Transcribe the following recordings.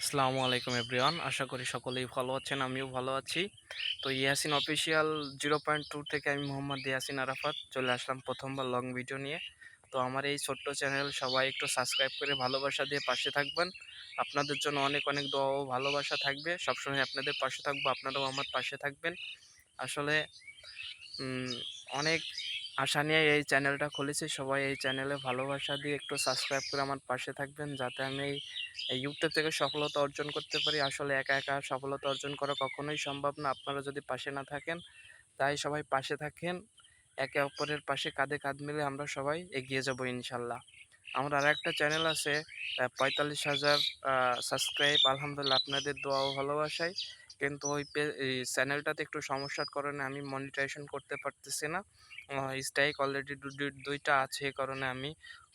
আসসালামু আলাইকুম এভরিওয়ান, আশা করি সকলেই ভালো আছেন। আমিও ভালো আছি। তো ইয়াসিন অফিসিয়াল 0.2 থেকে আমি মোহাম্মদ ইয়াসিন আরাফাত চলে আসলাম প্রথমবার লং ভিডিও নিয়ে। তো আমার এই ছোট্ট চ্যানেল সবাই একটু সাবস্ক্রাইব করে ভালোবাসা দিয়ে পাশে থাকবেন। আপনাদের জন্য অনেক অনেক দোয়া ও ভালোবাসা থাকবে। সবসময় আপনাদের পাশে থাকবো, আপনারাও আমার পাশে থাকবেন। আসলে অনেক আশা নিয়ে এই চ্যানেলটা খুলেছি। সবাই এই চ্যানেলে ভালোবাসা দিয়ে একটু সাবস্ক্রাইব করে আমার পাশে থাকবেন, যাতে আমি এই ইউটিউব থেকে সফলতা অর্জন করতে পারি। আসলে একা একা সফলতা অর্জন করা কখনোই সম্ভব না, আপনারা যদি পাশে না থাকেন। তাই সবাই পাশে থাকেন, একে অপরের পাশে কাঁধে কাঁধ মিলে আমরা সবাই এগিয়ে যাব ইনশাল্লাহ। আমার আর একটা চ্যানেল আছে, 45,000 সাবস্ক্রাইব, আলহামদুলিল্লাহ আপনাদের দোয়া ও ভালোবাসায়। কিন্তু এই চ্যানেলটাতে একটু সমস্যার কারণে আমি মনিটাইজেশন করতে পারতেছি না। স্ট্রাইক অলরেডি দুইটা আছে, এই কারণে আমি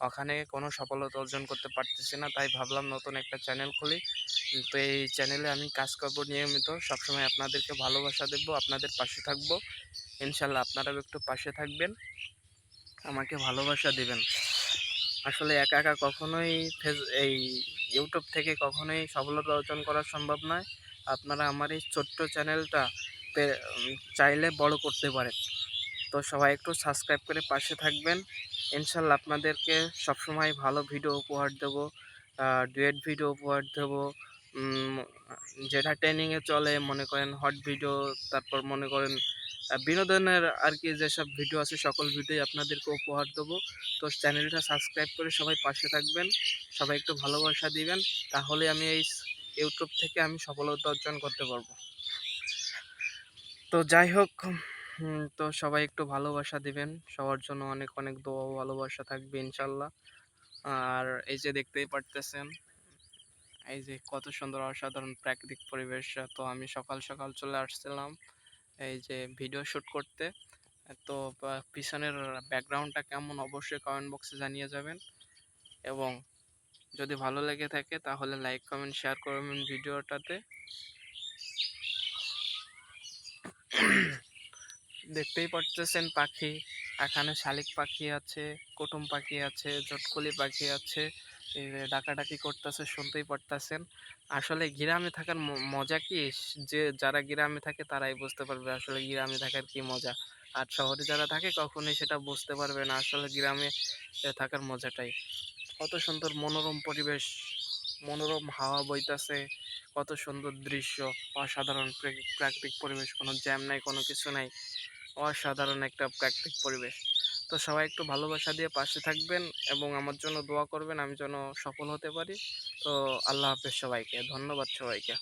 ওখানে কোনো সফলতা অর্জন করতে পারতেছি না। তাই ভাবলাম নতুন একটা চ্যানেল খুলি। তো এই চ্যানেলে আমি কাজ করব নিয়মিত, সবসময় আপনাদেরকে ভালোবাসা দেবো, আপনাদের পাশে থাকবো ইনশাল্লাহ। আপনারাও একটু পাশে থাকবেন, আমাকে ভালোবাসা দিবেন। আসলে একা একা কখনোই এই ইউটিউব থেকে কখনোই সফলতা অর্জন করা সম্ভব নয়। আপনারা আমার এই ছোট্ট চ্যানেলটা চাইলে বড় করতে পারেন। তো সবাই একটু সাবস্ক্রাইব করে পাশে থাকবেন ইনশাল্লাহ। আপনাদেরকে সবসময় ভালো ভিডিও উপহার দেবো, ডুয়েট ভিডিও উপহার দেবো। উম, যেটা ট্রেনিংয়ে চলে, মনে করেন হট ভিডিও, তারপর মনে করেন বিনোদনের আর কি যেসব ভিডিও আছে সকল ভিডিওই আপনাদেরকে উপহার দেবো। তো চ্যানেলটা সাবস্ক্রাইব করে সবাই পাশে থাকবেন, সবাই একটু ভালোবাসা দিবেন, তাহলে আমি এই ইউটিউব থেকে আমি সফলতা অর্জন করতে পারবো। তো যাই হোক, তো সবাই একটু ভালোবাসা দিবেন, সবার জন্য অনেক অনেক দোয়া ও ভালোবাসা থাকবে ইনশাল্লাহ। আর এই যে দেখতেই পারতেছেন, এই যে কত সুন্দর অসাধারণ প্রাকৃতিক পরিবেশ। তো আমি সকাল সকাল চলে আসছিলাম এই যে ভিডিও শ্যুট করতে। তো পিছনের ব্যাকগ্রাউন্ডটা কেমন অবশ্যই কমেন্ট বক্সে জানিয়ে যাবেন, এবং যদি ভালো লেগে থাকে তাহলে লাইক কমেন্ট শেয়ার করবেন ভিডিওটাতে। দেখতেই পারতেছেন পাখি, এখানে শালিক পাখি আছে, কুটুম পাখি আছে, চটকলি পাখি আছে, এই যে ডাকাডাকি করতেছে, শুনতেই পারতেছেন। আসলে গ্রামে থাকার মজা কি, যে যারা গ্রামে থাকে তারাই বুঝতে পারবে আসলে গ্রামে থাকার কি মজা। আর শহরে যারা থাকে কখনোই সেটা বুঝতে পারবে না আসলে গ্রামে থাকার মজাটাই। কত সুন্দর মনোরম পরিবেশ, মনোরম হাওয়া বইতাছে, কত সুন্দর দৃশ্য, অসাধারণ প্রাকৃতিক পরিবেশ, কোনো জ্যাম নাই, কোনো কিছু নাই, অসাধারণ একটা প্রাকৃতিক পরিবেশ। তো সবাই একটু ভালোবাসা দিয়ে পাশে থাকবেন এবং আমার জন্য দোয়া করবেন, আমি যেন সফল হতে পারি। তো আল্লাহ হাফেজ সবাইকে, ধন্যবাদ সবাইকে।